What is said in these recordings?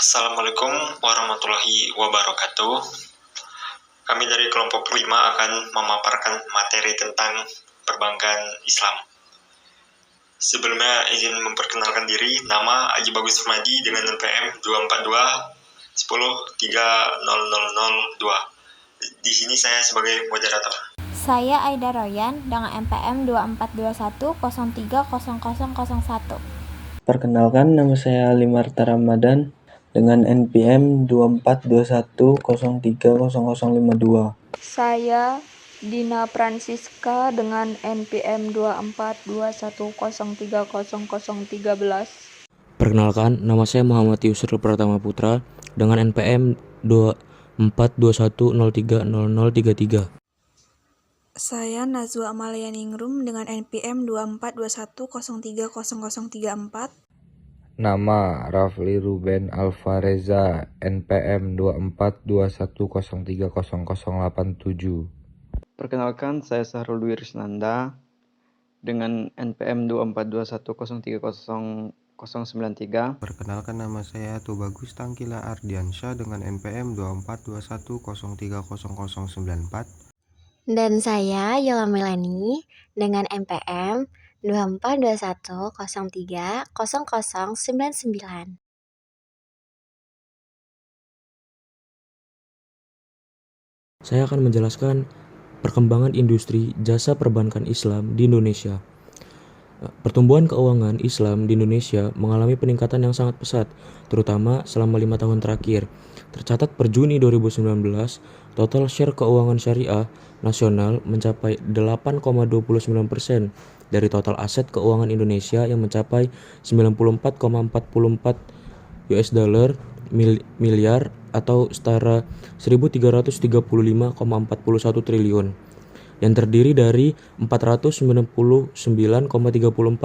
Assalamualaikum warahmatullahi wabarakatuh. Kami dari kelompok 5 akan memaparkan materi tentang perbankan Islam. Sebelumnya izin memperkenalkan diri, nama Aji Bagus Firmadi dengan NPM 242 103002. Di sini saya sebagai moderator. Saya Aida Royan dengan NPM 2421 030001. Perkenalkan, nama saya Ali Marta Ramadan dengan NPM 2421030052. Saya Dina Francisca dengan NPM 2421030013. Perkenalkan, nama saya Muhammad Yusril Pratama Putra dengan NPM 2421030033. Saya Nazwa Amalia Ningrum dengan NPM 2421030034. Nama Rafli Ruben Alvareza, NPM 2421030087. Perkenalkan, saya Sahrul Dwi Risnanda dengan NPM 2421030093. Perkenalkan, nama saya Tubagus Tangkila Ardiansyah dengan NPM 2421030094. Dan saya Yola Melani dengan NPM 2421030099. Saya akan menjelaskan perkembangan industri jasa perbankan Islam di Indonesia. Pertumbuhan keuangan Islam di Indonesia mengalami peningkatan yang sangat pesat, terutama selama 5 tahun terakhir. Tercatat per Juni 2019, total share keuangan syariah nasional mencapai 8,29% dari total aset keuangan Indonesia yang mencapai 94,44 miliar atau setara 1.335,41 triliun. Yang terdiri dari 499,34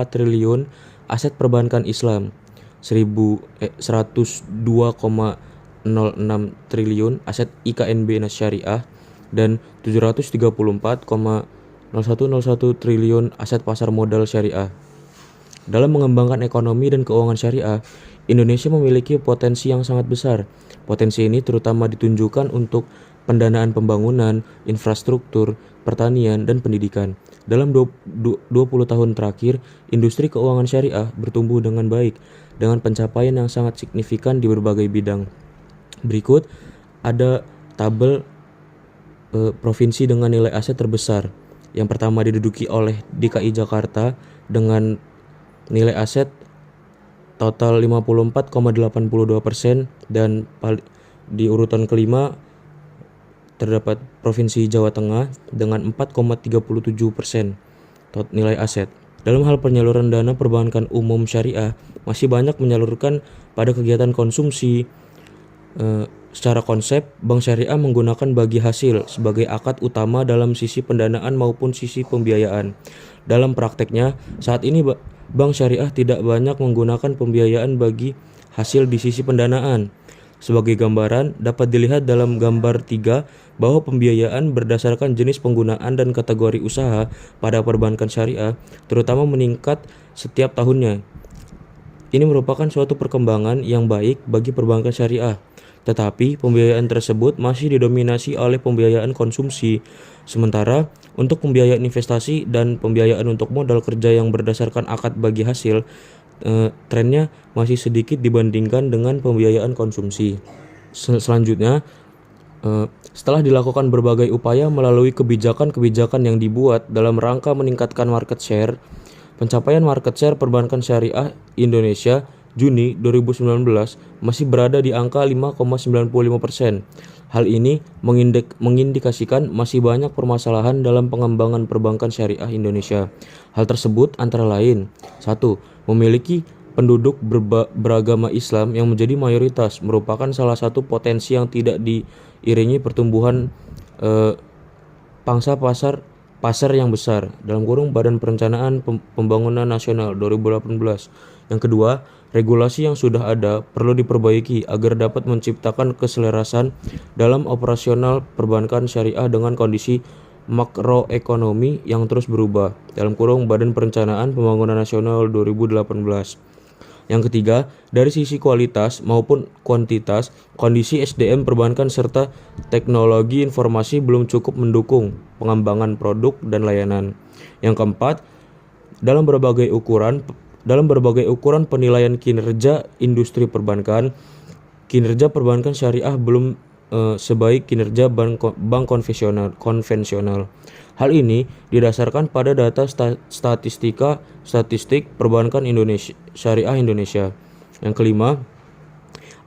triliun aset perbankan Islam, 102,06 triliun aset IKNB syariah, dan 734,0101 triliun aset pasar modal syariah. Dalam mengembangkan ekonomi dan keuangan syariah, Indonesia memiliki potensi yang sangat besar. Potensi ini terutama ditunjukkan untuk pendanaan pembangunan, infrastruktur, pertanian, dan pendidikan. Dalam 20 tahun terakhir, industri keuangan syariah bertumbuh dengan baik, dengan pencapaian yang sangat signifikan di berbagai bidang. Berikut ada tabel provinsi dengan nilai aset terbesar. Yang pertama diduduki oleh DKI Jakarta dengan nilai aset total 54,82%, dan di urutan kelima terdapat Provinsi Jawa Tengah dengan 4,37% nilai aset. Dalam hal penyaluran dana perbankan umum syariah, masih banyak menyalurkan pada kegiatan konsumsi. Secara konsep, bank syariah menggunakan bagi hasil sebagai akad utama dalam sisi pendanaan maupun sisi pembiayaan. Dalam prakteknya, saat ini bank syariah tidak banyak menggunakan pembiayaan bagi hasil di sisi pendanaan. Sebagai gambaran, dapat dilihat dalam gambar 3 bahwa pembiayaan berdasarkan jenis penggunaan dan kategori usaha pada perbankan syariah terutama meningkat setiap tahunnya. Ini merupakan suatu perkembangan yang baik bagi perbankan syariah. Tetapi pembiayaan tersebut masih didominasi oleh pembiayaan konsumsi. Sementara untuk pembiayaan investasi dan pembiayaan untuk modal kerja yang berdasarkan akad bagi hasil, trennya masih sedikit dibandingkan dengan pembiayaan konsumsi. Selanjutnya, setelah dilakukan berbagai upaya melalui kebijakan-kebijakan yang dibuat dalam rangka meningkatkan market share, pencapaian market share perbankan syariah Indonesia Juni 2019 masih berada di angka 5,95%. Hal ini mengindikasikan masih banyak permasalahan dalam pengembangan perbankan syariah Indonesia. Hal tersebut antara lain: 1. Memiliki penduduk beragama Islam yang menjadi mayoritas merupakan salah satu potensi yang tidak diiringi pertumbuhan pangsa pasar yang besar (Badan Perencanaan Pembangunan Nasional 2018). Yang kedua, regulasi yang sudah ada perlu diperbaiki agar dapat menciptakan keselarasan dalam operasional perbankan syariah dengan kondisi makroekonomi yang terus berubah (Badan Perencanaan Pembangunan Nasional 2018). Yang ketiga, dari sisi kualitas maupun kuantitas, kondisi SDM perbankan serta teknologi informasi belum cukup mendukung pengembangan produk dan layanan. Yang keempat, dalam berbagai ukuran penilaian kinerja industri perbankan, kinerja perbankan syariah belum sebaik kinerja bank konvensional. Hal ini didasarkan pada data statistik perbankan syariah Indonesia. Yang kelima,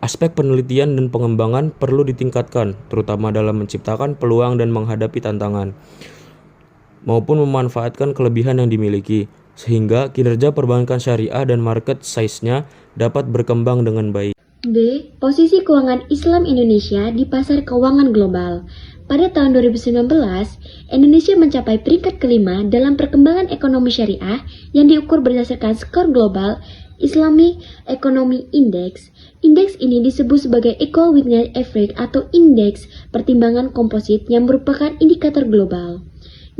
aspek penelitian dan pengembangan perlu ditingkatkan, terutama dalam menciptakan peluang dan menghadapi tantangan, maupun memanfaatkan kelebihan yang dimiliki, sehingga kinerja perbankan syariah dan market size-nya dapat berkembang dengan baik. B. Posisi keuangan Islam Indonesia di pasar keuangan global. Pada tahun 2019, Indonesia mencapai peringkat kelima dalam perkembangan ekonomi syariah yang diukur berdasarkan skor global Islamic Economy Index. Indeks ini disebut sebagai Equal Weakness Average atau indeks pertimbangan komposit yang merupakan indikator global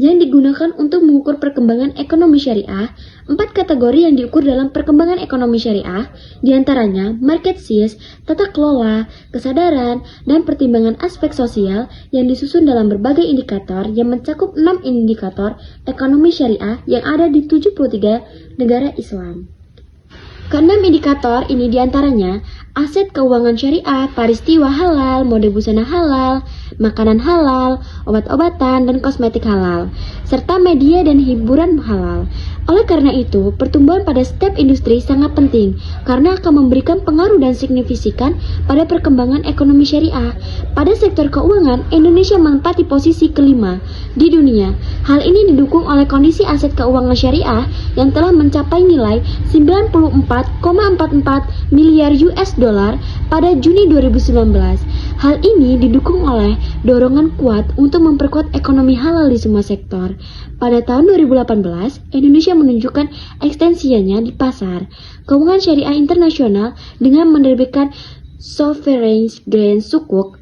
yang digunakan untuk mengukur perkembangan ekonomi syariah. 4 kategori yang diukur dalam perkembangan ekonomi syariah, diantaranya market size, tata kelola, kesadaran, dan pertimbangan aspek sosial yang disusun dalam berbagai indikator yang mencakup 6 indikator ekonomi syariah yang ada di 73 negara Islam. Keenam indikator ini diantaranya aset keuangan syariah, peristiwa halal, mode busana halal, makanan halal, obat-obatan, dan kosmetik halal, serta media dan hiburan halal. Oleh karena itu, pertumbuhan pada setiap industri sangat penting karena akan memberikan pengaruh dan signifikan pada perkembangan ekonomi syariah. Pada sektor keuangan, Indonesia menempati posisi kelima di dunia. Hal ini didukung oleh kondisi aset keuangan syariah yang telah mencapai nilai 94,44 miliar US dollar pada Juni 2019. Hal ini didukung oleh dorongan kuat untuk memperkuat ekonomi halal di semua sektor. Pada tahun 2018, Indonesia menunjukkan ekstensinya di pasar keuangan syariah internasional dengan menerbitkan Sovereign Green Sukuk.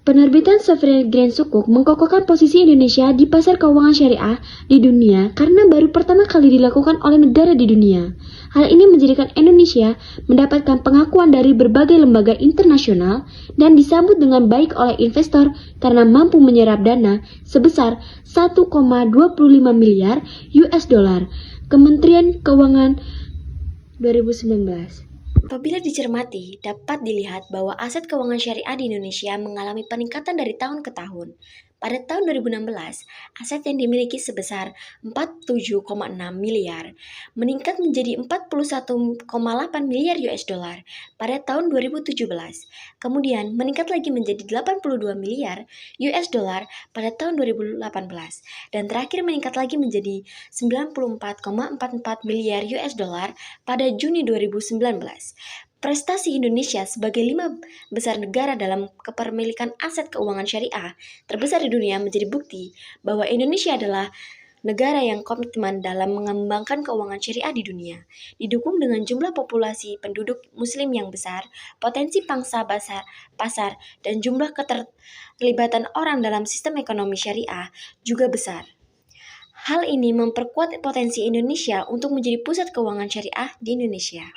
Penerbitan Sovereign Green Sukuk mengokohkan posisi Indonesia di pasar keuangan syariah di dunia karena baru pertama kali dilakukan oleh negara di dunia. Hal ini menjadikan Indonesia mendapatkan pengakuan dari berbagai lembaga internasional dan disambut dengan baik oleh investor karena mampu menyerap dana sebesar 1,25 miliar US dollar. Kementerian Keuangan 2019. Apabila dicermati, dapat dilihat bahwa aset keuangan syariah di Indonesia mengalami peningkatan dari tahun ke tahun. Pada tahun 2016, aset yang dimiliki sebesar 47,6 miliar, meningkat menjadi 41,8 miliar US dollar pada tahun 2017. Kemudian meningkat lagi menjadi 82 miliar US dollar pada tahun 2018 dan terakhir meningkat lagi menjadi 94,44 miliar US dollar pada Juni 2019. Prestasi Indonesia sebagai 5 besar negara dalam kepemilikan aset keuangan syariah terbesar di dunia menjadi bukti bahwa Indonesia adalah negara yang komitmen dalam mengembangkan keuangan syariah di dunia. Didukung dengan jumlah populasi penduduk muslim yang besar, potensi pangsa pasar, dan jumlah keterlibatan orang dalam sistem ekonomi syariah juga besar. Hal ini memperkuat potensi Indonesia untuk menjadi pusat keuangan syariah di Indonesia.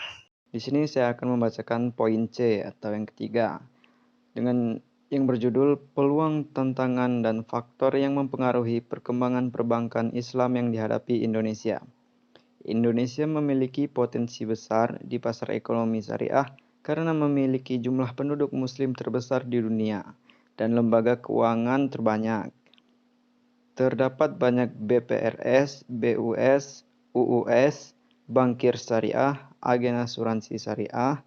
Di sini saya akan membacakan poin C atau yang ketiga dengan yang berjudul peluang, tantangan, dan faktor yang mempengaruhi perkembangan perbankan Islam yang dihadapi Indonesia. Indonesia memiliki potensi besar di pasar ekonomi syariah karena memiliki jumlah penduduk muslim terbesar di dunia dan lembaga keuangan terbanyak. Terdapat banyak BPRS, BUS, UUS, bankir syariah, agen asuransi syariah,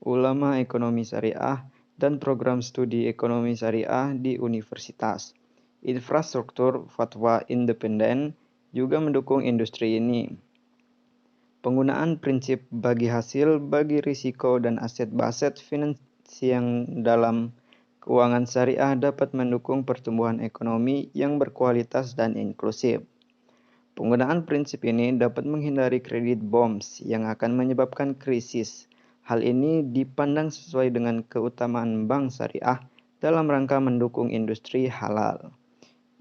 ulama ekonomi syariah, dan program studi ekonomi syariah di universitas. Infrastruktur fatwa independen juga mendukung industri ini. Penggunaan prinsip bagi hasil, bagi risiko, dan aset-baset finansial dalam keuangan syariah dapat mendukung pertumbuhan ekonomi yang berkualitas dan inklusif. Penggunaan prinsip ini dapat menghindari kredit boms yang akan menyebabkan krisis. Hal ini dipandang sesuai dengan keutamaan bank syariah dalam rangka mendukung industri halal.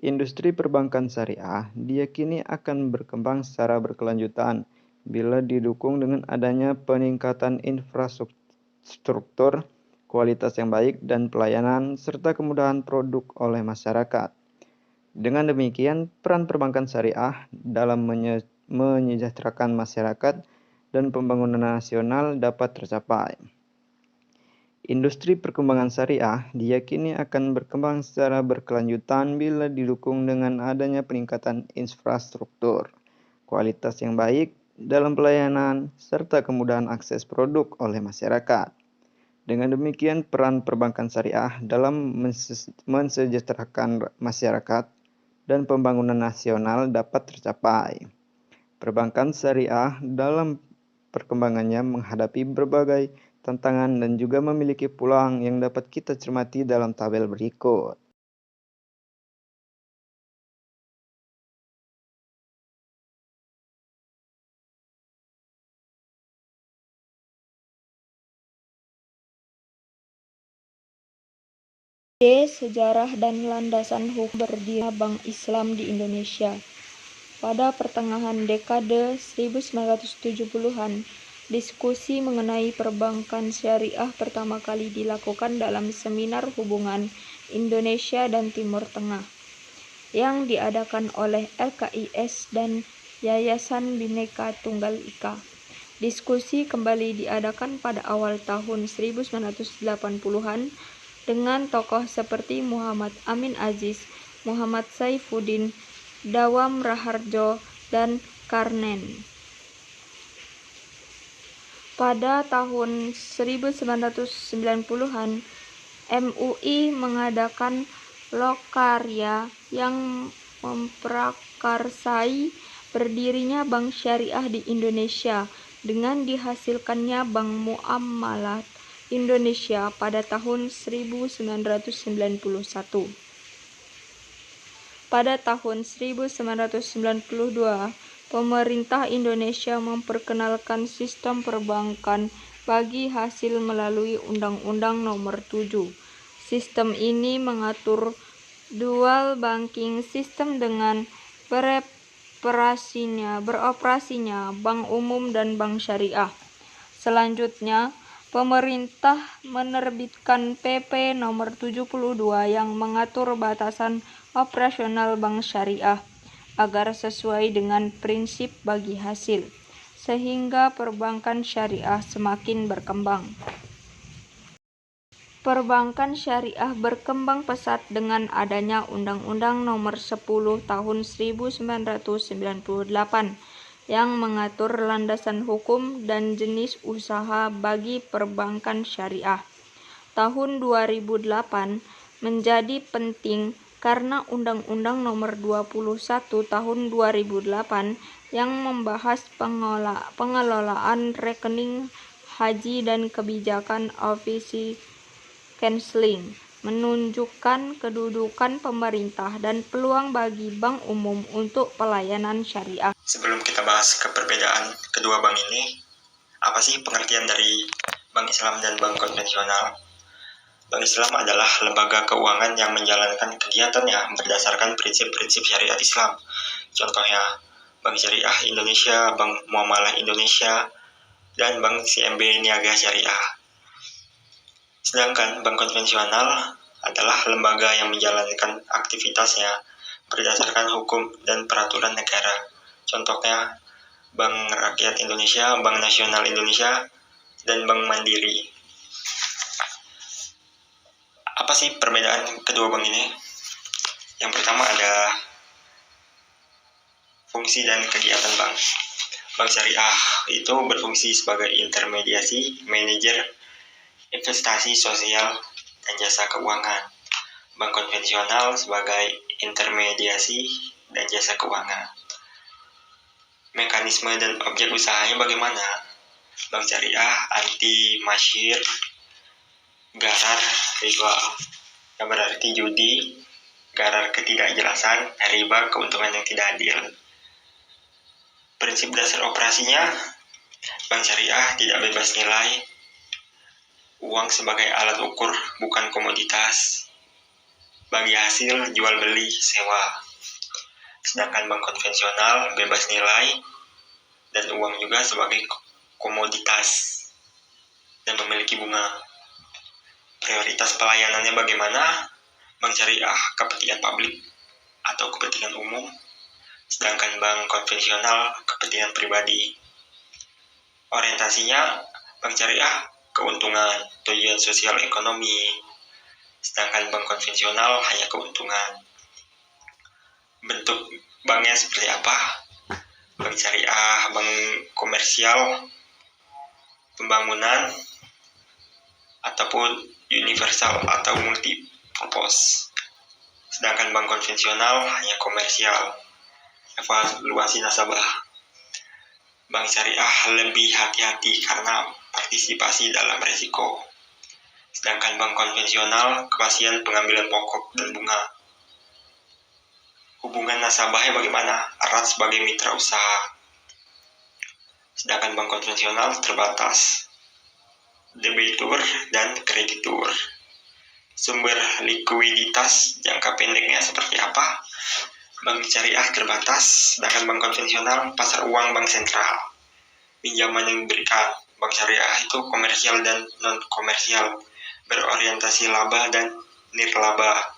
Industri perbankan syariah diyakini akan berkembang secara berkelanjutan bila didukung dengan adanya peningkatan infrastruktur, kualitas yang baik, dan pelayanan, serta kemudahan produk oleh masyarakat. Dengan demikian, peran perbankan syariah dalam menyejahterakan masyarakat dan pembangunan nasional dapat tercapai. Industri perkembangan syariah diyakini akan berkembang secara berkelanjutan bila didukung dengan adanya peningkatan infrastruktur, kualitas yang baik dalam pelayanan, serta kemudahan akses produk oleh masyarakat. Dengan demikian, peran perbankan syariah dalam mensejahterakan masyarakat dan pembangunan nasional dapat tercapai. Perbankan syariah dalam perkembangannya menghadapi berbagai tantangan dan juga memiliki peluang yang dapat kita cermati dalam tabel berikut. Sejarah dan landasan hukum berdirinya Bank Islam di Indonesia. Pada pertengahan dekade 1970-an, diskusi mengenai perbankan syariah pertama kali dilakukan dalam seminar hubungan Indonesia dan Timur Tengah yang diadakan oleh LKIS dan Yayasan Bhinneka Tunggal Ika. Diskusi kembali diadakan pada awal tahun 1980-an dengan tokoh seperti Muhammad Amin Aziz, Muhammad Saifuddin, Dawam Raharjo, dan Karnen. Pada tahun 1990-an, MUI mengadakan lokarya yang memprakarsai berdirinya Bank Syariah di Indonesia dengan dihasilkannya Bank Muamalat Indonesia pada tahun 1991. Pada tahun 1992, pemerintah Indonesia memperkenalkan sistem perbankan bagi hasil melalui Undang-Undang Nomor 7. Sistem ini mengatur dual banking system dengan beroperasinya bank umum dan bank syariah. Selanjutnya, pemerintah menerbitkan PP Nomor 72 yang mengatur batasan operasional bank syariah agar sesuai dengan prinsip bagi hasil, sehingga perbankan syariah semakin berkembang. Perbankan syariah berkembang pesat dengan adanya Undang-Undang Nomor 10 Tahun 1998 yang mengatur landasan hukum dan jenis usaha bagi perbankan syariah. Tahun 2008 menjadi penting karena Undang-Undang Nomor 21 Tahun 2008 yang membahas pengelolaan rekening haji dan kebijakan ofisi canceling menunjukkan kedudukan pemerintah dan peluang bagi bank umum untuk pelayanan syariah. Sebelum kita bahas ke perbedaan kedua bank ini, apa sih pengertian dari Bank Islam dan Bank Konvensional? Bank Islam adalah lembaga keuangan yang menjalankan kegiatannya berdasarkan prinsip-prinsip syariat Islam. Contohnya, Bank Syariah Indonesia, Bank Muamalah Indonesia, dan Bank CMB Niaga Syariah. Sedangkan Bank Konvensional adalah lembaga yang menjalankan aktivitasnya berdasarkan hukum dan peraturan negara. Contohnya, Bank Rakyat Indonesia, Bank Nasional Indonesia, dan Bank Mandiri. Apa sih perbedaan kedua bank ini? Yang pertama ada fungsi dan kegiatan bank. Bank syariah itu berfungsi sebagai intermediasi, manajer, investasi sosial, dan jasa keuangan. Bank konvensional sebagai intermediasi dan jasa keuangan. Mekanisme dan objek usahanya bagaimana? Bank syariah anti masyir, garar, riba, yang berarti judi, garar ketidakjelasan, riba, keuntungan yang tidak adil. Prinsip dasar operasinya, bank syariah tidak bebas nilai, uang sebagai alat ukur bukan komoditas, bagi hasil jual beli sewa. Sedangkan bank konvensional bebas nilai, dan uang juga sebagai komoditas dan memiliki bunga. Prioritas pelayanannya bagaimana? Bank syariah kepentingan publik atau kepentingan umum, sedangkan bank konvensional kepentingan pribadi. Orientasinya bank syariah keuntungan, tujuan sosial ekonomi, sedangkan bank konvensional hanya keuntungan. Bentuk banknya seperti apa? Bank syariah, bank komersial, pembangunan, ataupun universal atau multi-purpose. Sedangkan bank konvensional hanya komersial. Evaluasi nasabah. Bank syariah lebih hati-hati karena partisipasi dalam risiko. Sedangkan bank konvensional kepastian pengambilan pokok dan bunga. Hubungan nasabahnya bagaimana? Erat sebagai mitra usaha. Sedangkan bank konvensional terbatas. Debitur dan kreditur. Sumber likuiditas jangka pendeknya seperti apa? Bank syariah terbatas, sedangkan bank konvensional pasar uang bank sentral. Pinjaman yang diberikan bank syariah itu komersial dan non-komersial, berorientasi laba dan nirlaba.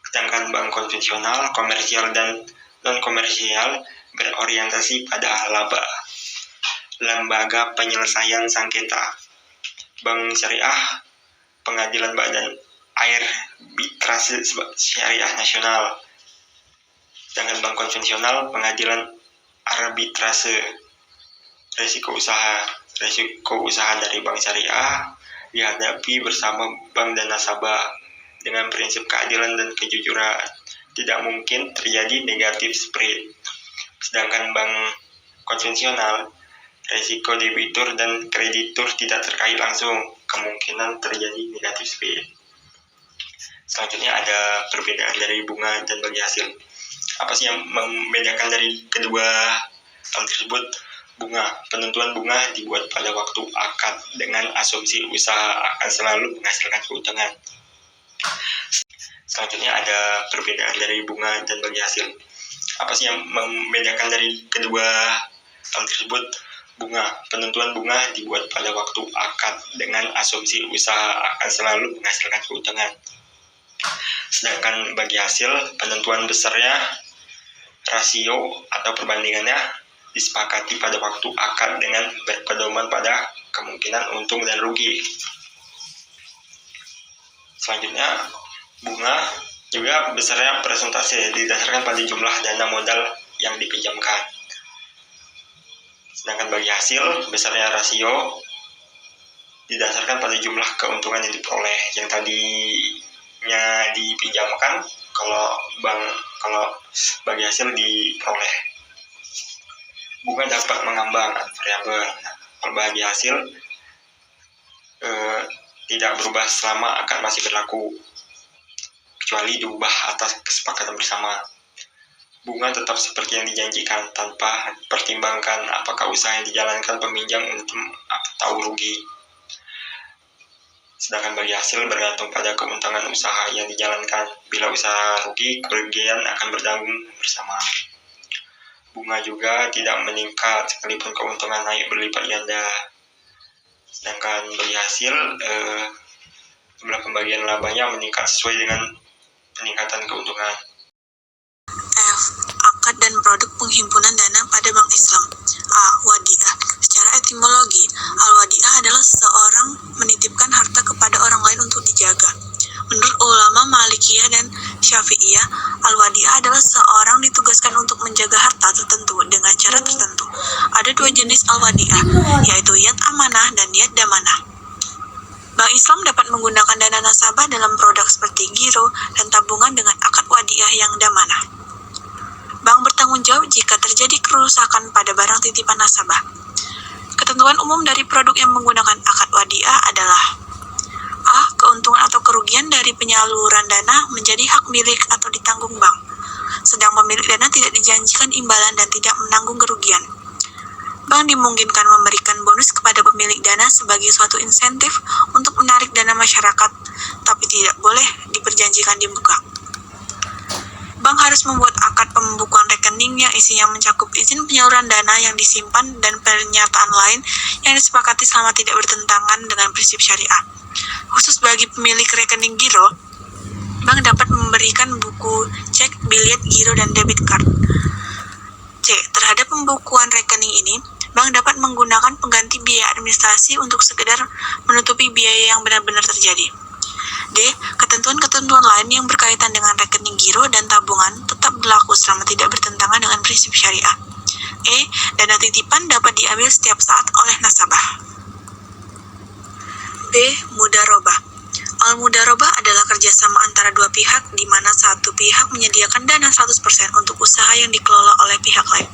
Sedangkan bank konvensional, komersial dan non-komersial, berorientasi pada laba. Lembaga penyelesaian sengketa. Bank syariah, pengadilan badan arbitrase syariah nasional. Sedangkan bank konvensional, pengadilan arbitrase. Risiko usaha dari bank syariah dihadapi bersama bank dan nasabah dengan prinsip keadilan dan kejujuran. Tidak mungkin terjadi negatif spread. Sedangkan bank konvensional, risiko debitur dan kreditur tidak terkait langsung, kemungkinan terjadi negatif spread. Selanjutnya ada perbedaan dari bunga dan bagi hasil. Apa sih yang membedakan dari kedua hal tersebut? Bunga. Penentuan bunga dibuat pada waktu akad dengan asumsi usaha akan selalu menghasilkan keuntungan. Selanjutnya ada perbedaan dari bunga dan bagi hasil. Apa sih yang membedakan dari kedua hal tersebut? Bunga. Penentuan bunga dibuat pada waktu akad dengan asumsi usaha akan selalu menghasilkan keuntungan. Sedangkan bagi hasil, penentuan besarnya, rasio atau perbandingannya disepakati pada waktu akad dengan berpedoman pada kemungkinan untung dan rugi. Selanjutnya, bunga juga besarnya persentase didasarkan pada jumlah dana modal yang dipinjamkan. Sedangkan bagi hasil, besarnya rasio didasarkan pada jumlah keuntungan yang diperoleh. Yang tadinya dipinjamkan, kalau bagi hasil diperoleh. Bunga dapat mengambang variabel. Kalau bagi hasil tidak berubah selama akad masih berlaku, kecuali diubah atas kesepakatan bersama. Bunga tetap seperti yang dijanjikan tanpa pertimbangkan apakah usaha yang dijalankan peminjam untung atau rugi. Sedangkan bagi hasil bergantung pada keuntungan usaha yang dijalankan. Bila usaha rugi, kerugian akan bertanggung bersama. Bunga juga tidak meningkat sekalipun keuntungan naik berlipat ganda. Sedangkan bagi hasil, jumlah pembagian labanya meningkat sesuai dengan peningkatan keuntungan. F. Akad dan produk penghimpunan dana pada bank Islam. A. Wadiah. Secara etimologi, al-wadiah adalah seseorang menitipkan harta kepada orang lain untuk dijaga. Menurut ulama Malikiyah dan Syafi'iyah, al-wadiah adalah seorang ditugaskan untuk menjaga harta tertentu dengan cara tertentu. Ada dua jenis al-wadiah, yaitu yad amanah dan yad damanah. Bank Islam dapat menggunakan dana nasabah dalam produk seperti giro dan tabungan dengan akad wadiah yang damanah. Bank bertanggung jawab jika terjadi kerusakan pada barang titipan nasabah. Ketentuan umum dari produk yang menggunakan akad wadiah adalah: A. Keuntungan atau kerugian dari penyaluran dana menjadi hak milik atau ditanggung bank, sedang pemilik dana tidak dijanjikan imbalan dan tidak menanggung kerugian. Bank dimungkinkan memberikan bonus kepada pemilik dana sebagai suatu insentif untuk menarik dana masyarakat, tapi tidak boleh diperjanjikan di muka. bank harus membuat akad pembukuan rekening yang isinya mencakup izin penyaluran dana yang disimpan dan pernyataan lain yang disepakati selama tidak bertentangan dengan prinsip syariah. Khusus bagi pemilik rekening giro, bank dapat memberikan buku cek, biliet, giro, dan debit card. C. Terhadap pembukuan rekening ini, bank dapat menggunakan pengganti biaya administrasi untuk sekedar menutupi biaya yang benar-benar terjadi. D. Ketentuan-ketentuan lain yang berkaitan dengan rekening giro dan tabungan tetap berlaku selama tidak bertentangan dengan prinsip syariah. E. Dana titipan dapat diambil setiap saat oleh nasabah. B. Mudharabah. Al-mudharabah adalah kerjasama antara dua pihak di mana satu pihak menyediakan dana 100% untuk usaha yang dikelola oleh pihak lain.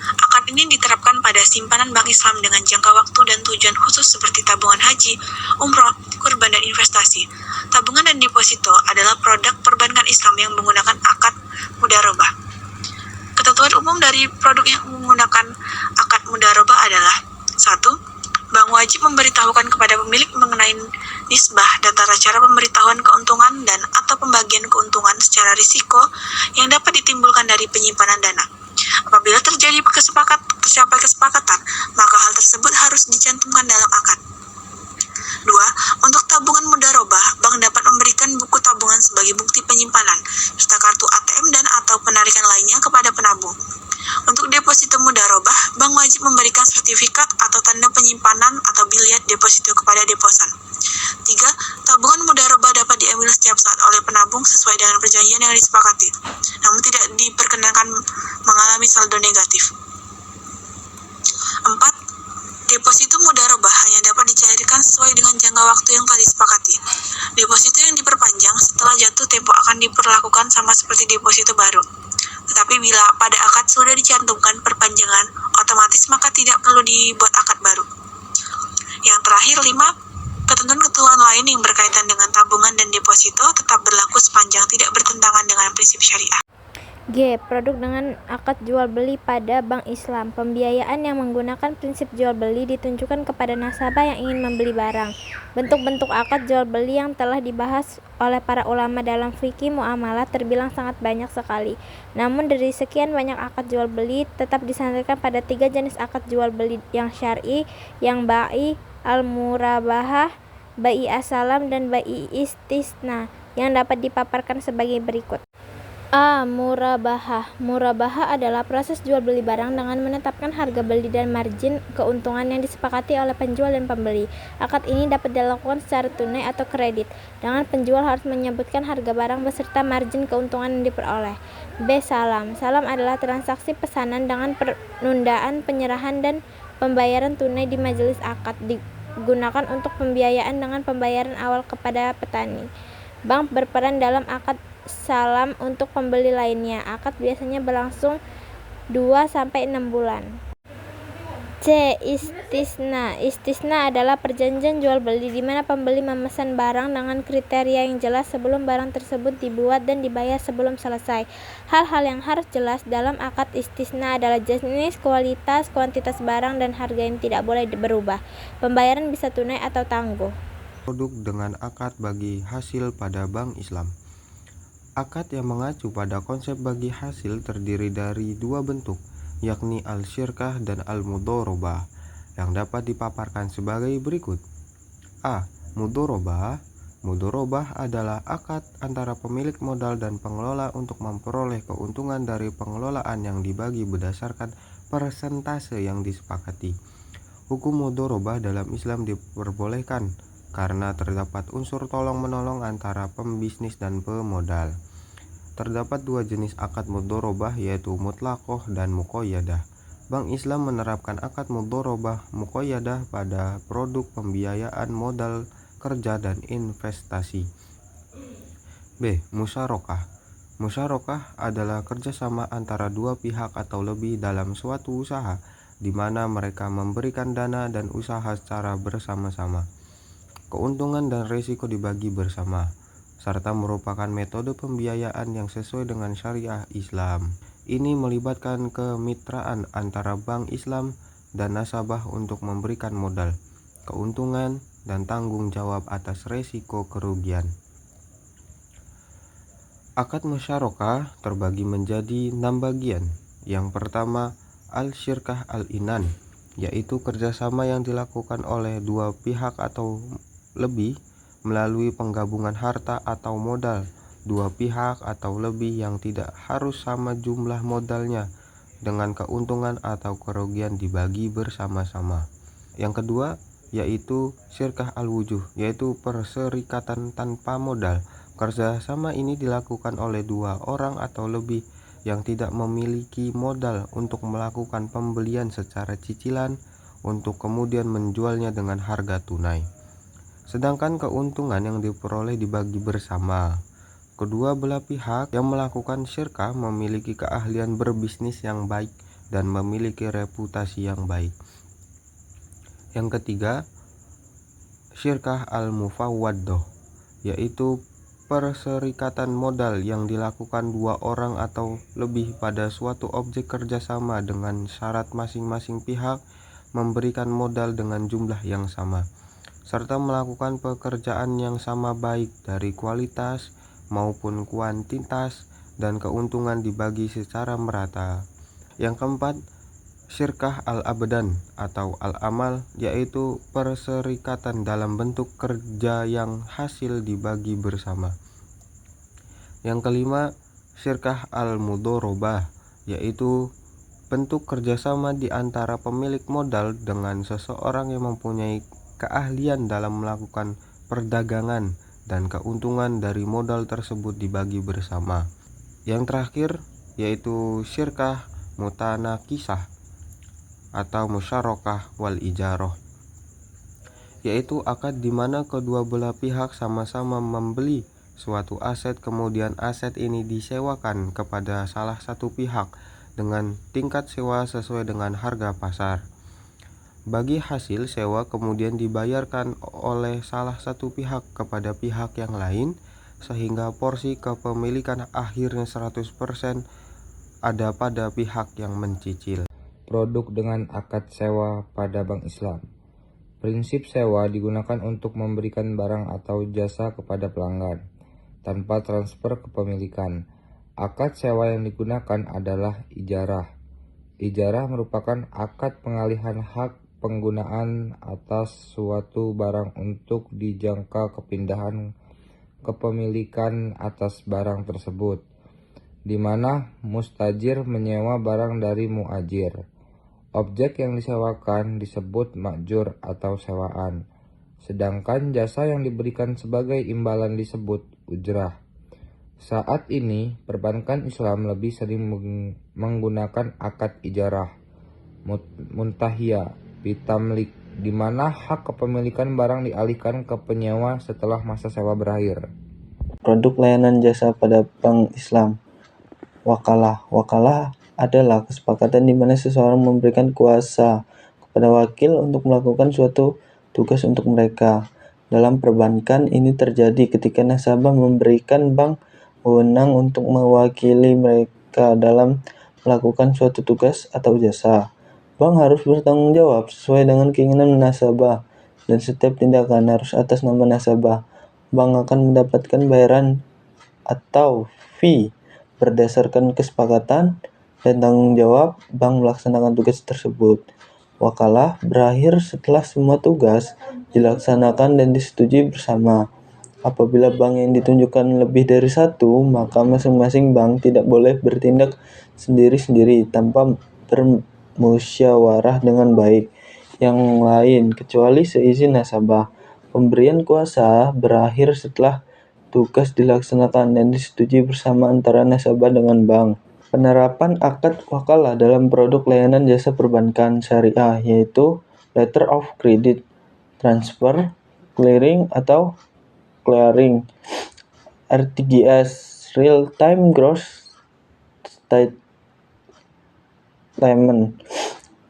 Akad ini diterapkan pada simpanan bank Islam dengan jangka waktu dan tujuan khusus seperti tabungan haji, umroh, kurban, dan investasi. Tabungan dan deposito adalah produk perbankan Islam yang menggunakan akad mudharabah. Ketentuan umum dari produk yang menggunakan akad mudharabah adalah 1. Bank wajib memberitahukan kepada pemilik mengenai nisbah dan tata cara pemberitahuan keuntungan dan atau pembagian keuntungan secara risiko yang dapat ditimbulkan dari penyimpanan dana. Apabila tercapai kesepakatan, maka hal tersebut harus dicantumkan dalam akad. 2. Untuk tabungan mudharabah, bank dapat memberikan buku tabungan sebagai bukti penyimpanan, serta kartu ATM dan atau penarikan lainnya kepada penabung. Untuk deposito mudharabah, bank wajib memberikan sertifikat atau tanda penyimpanan atau biliet deposito kepada deposan. 3. Tabungan mudharabah dapat diambil setiap saat oleh penabung sesuai dengan perjanjian yang disepakati, namun tidak diperkenankan mengalami saldo negatif. 4. Deposito mudharabah hanya dapat dicairkan sesuai dengan jangka waktu yang telah disepakati. Deposito yang diperpanjang setelah jatuh tempo akan diperlakukan sama seperti deposito baru. Tetapi bila pada akad sudah dicantumkan perpanjangan, otomatis maka tidak perlu dibuat akad baru. Yang terakhir, 5. Ketentuan-ketentuan lain yang berkaitan dengan tabungan dan deposito tetap berlaku sepanjang tidak bertentangan dengan prinsip syariah. G. Produk dengan akad jual beli pada bank Islam. Pembiayaan yang menggunakan prinsip jual beli ditunjukkan kepada nasabah yang ingin membeli barang. Bentuk-bentuk akad jual beli yang telah dibahas oleh para ulama dalam fikih muamalah terbilang sangat banyak sekali. Namun dari sekian banyak akad jual beli tetap disandarkan pada 3 jenis akad jual beli yang syar'i, yang bai, al-murabahah, bai as-salam, dan bai istisna yang dapat dipaparkan sebagai berikut. A. Murabahah. Murabahah adalah proses jual beli barang dengan menetapkan harga beli dan margin keuntungan yang disepakati oleh penjual dan pembeli. Akad ini dapat dilakukan secara tunai atau kredit, dengan penjual harus menyebutkan harga barang beserta margin keuntungan yang diperoleh. B. Salam. Salam adalah transaksi pesanan dengan penundaan penyerahan dan pembayaran tunai di majelis akad, digunakan untuk pembiayaan dengan pembayaran awal kepada petani. Bank berperan dalam akad salam untuk pembeli lainnya. Akad biasanya berlangsung 2-6 bulan. C. Istisna. Istisna adalah perjanjian jual beli di mana pembeli memesan barang dengan kriteria yang jelas sebelum barang tersebut dibuat dan dibayar sebelum selesai. Hal-hal yang harus jelas dalam akad istisna adalah jenis, kualitas, kuantitas barang, dan harga yang tidak boleh berubah. Pembayaran bisa tunai atau tangguh. Produk dengan akad bagi hasil pada bank Islam. Akad yang mengacu pada konsep bagi hasil terdiri dari 2 bentuk, yakni al-syirkah dan al-mudharabah, yang dapat dipaparkan sebagai berikut. A. Mudharabah. Mudharabah adalah akad antara pemilik modal dan pengelola untuk memperoleh keuntungan dari pengelolaan yang dibagi berdasarkan persentase yang disepakati. Hukum mudharabah dalam Islam diperbolehkan karena terdapat unsur tolong-menolong antara pembisnis dan pemodal. Terdapat 2 jenis akad mudharabah, yaitu mutlaqoh dan muqayyadah. Bank Islam menerapkan akad mudharabah muqayyadah pada produk pembiayaan modal kerja dan investasi. B. Musyarakah. Musyarakah adalah kerjasama antara 2 pihak atau lebih dalam suatu usaha, di mana mereka memberikan dana dan usaha secara bersama-sama. Keuntungan dan risiko dibagi bersama, serta merupakan metode pembiayaan yang sesuai dengan syariah Islam. Ini melibatkan kemitraan antara bank Islam dan nasabah untuk memberikan modal, keuntungan, dan tanggung jawab atas risiko kerugian. Akad musyarakah terbagi menjadi 6 bagian. Yang pertama, al-syirkah al-inan, yaitu kerjasama yang dilakukan oleh dua pihak atau lebih melalui penggabungan harta atau modal dua pihak atau lebih yang tidak harus sama jumlah modalnya, dengan keuntungan atau kerugian dibagi bersama-sama. Yang kedua yaitu syirkah al-wujuh, yaitu perserikatan tanpa modal. Kerjasama ini dilakukan oleh dua orang atau lebih yang tidak memiliki modal untuk melakukan pembelian secara cicilan untuk kemudian menjualnya dengan harga tunai. Sedangkan keuntungan yang diperoleh dibagi bersama. Kedua belah pihak yang melakukan syirkah memiliki keahlian berbisnis yang baik dan memiliki reputasi yang baik. Yang ketiga, syirkah al-mufawwaddah, yaitu perserikatan modal yang dilakukan dua orang atau lebih pada suatu objek kerjasama dengan syarat masing-masing pihak memberikan modal dengan jumlah yang sama, serta melakukan pekerjaan yang sama baik dari kualitas maupun kuantitas dan keuntungan dibagi secara merata. Yang keempat, syirkah al-abdan atau al-amal, yaitu perserikatan dalam bentuk kerja yang hasil dibagi bersama. Yang kelima, syirkah al-mudharabah, yaitu bentuk kerjasama di antara pemilik modal dengan seseorang yang mempunyai keahlian dalam melakukan perdagangan dan keuntungan dari modal tersebut dibagi bersama. Yang terakhir yaitu syirkah mutanakisah atau musyarakah wal ijarah, yaitu akad di mana kedua belah pihak sama-sama membeli suatu aset, kemudian aset ini disewakan kepada salah satu pihak dengan tingkat sewa sesuai dengan harga pasar. Bagi hasil sewa kemudian dibayarkan oleh salah satu pihak kepada pihak yang lain, sehingga porsi kepemilikan akhirnya 100% ada pada pihak yang mencicil. Produk dengan akad sewa pada Bank Islam. Prinsip sewa digunakan untuk memberikan barang atau jasa kepada pelanggan tanpa transfer kepemilikan. Akad sewa yang digunakan adalah ijarah. Ijarah merupakan akad pengalihan hak penggunaan atas suatu barang untuk dijangka kepindahan kepemilikan atas barang tersebut, di mana mustajir menyewa barang dari muajir. Objek yang disewakan disebut ma'jur atau sewaan, sedangkan jasa yang diberikan sebagai imbalan disebut ujrah. Saat ini, perbankan Islam lebih sering menggunakan akad ijarah muntahiyah bitamlik, di mana hak kepemilikan barang dialihkan ke penyewa setelah masa sewa berakhir. Produk layanan jasa pada Bank Islam. Wakalah. Wakalah adalah kesepakatan di mana seseorang memberikan kuasa kepada wakil untuk melakukan suatu tugas untuk mereka. Dalam perbankan ini terjadi ketika nasabah memberikan bank wewenang untuk mewakili mereka dalam melakukan suatu tugas atau jasa. Bank harus bertanggung jawab sesuai dengan keinginan nasabah, dan setiap tindakan harus atas nama nasabah. Bank akan mendapatkan bayaran atau fee berdasarkan kesepakatan dan tanggung jawab bank melaksanakan tugas tersebut. Wakalah berakhir setelah semua tugas dilaksanakan dan disetujui bersama. Apabila bank yang ditunjukkan lebih dari satu, maka masing-masing bank tidak boleh bertindak sendiri-sendiri tanpa bermusyawarah dengan baik yang lain kecuali seizin nasabah. Pemberian kuasa berakhir setelah tugas dilaksanakan dan disetujui bersama antara nasabah dengan bank. Penerapan akad wakalah dalam produk layanan jasa perbankan syariah yaitu letter of credit, transfer, clearing atau clearing, RTGS, real time gross statement,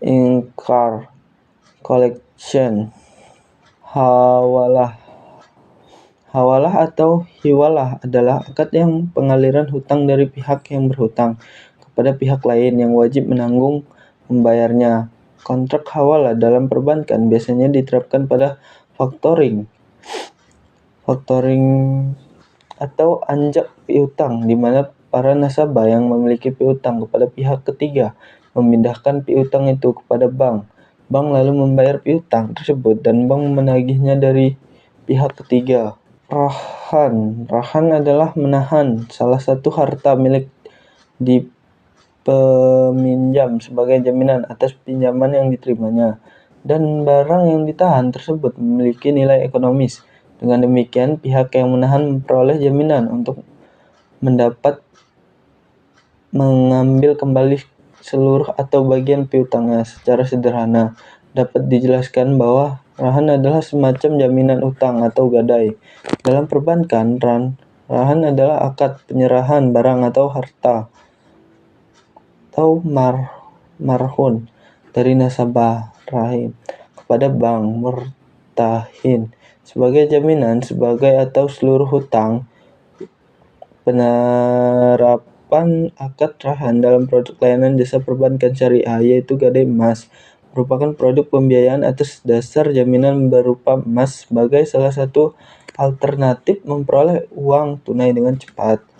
in-car collection, hawalah. Hawalah atau hiwalah adalah akad yang pengaliran hutang dari pihak yang berhutang kepada pihak lain yang wajib menanggung membayarnya. Kontrak hawalah dalam perbankan biasanya diterapkan pada factoring atau anjak piutang, di mana para nasabah yang memiliki piutang kepada pihak ketiga memindahkan piutang itu kepada bank. Bank lalu membayar piutang tersebut dan bank menagihnya dari pihak ketiga. Rahan adalah menahan salah satu harta milik di peminjam sebagai jaminan atas pinjaman yang diterimanya, dan barang yang ditahan tersebut memiliki nilai ekonomis. Dengan demikian, pihak yang menahan memperoleh jaminan untuk mendapat mengambil kembali seluruh atau bagian piutangnya. Secara sederhana, dapat dijelaskan bahwa rahan adalah semacam jaminan utang atau gadai. Dalam perbankan, rahan adalah akad penyerahan barang atau harta atau marhun dari nasabah rahim kepada bank murtahin sebagai jaminan sebagai atau seluruh hutang. Penerapan akad rahan dalam produk layanan jasa perbankan syariah, yaitu gadai emas, merupakan produk pembiayaan atas dasar jaminan berupa emas sebagai salah satu alternatif memperoleh uang tunai dengan cepat.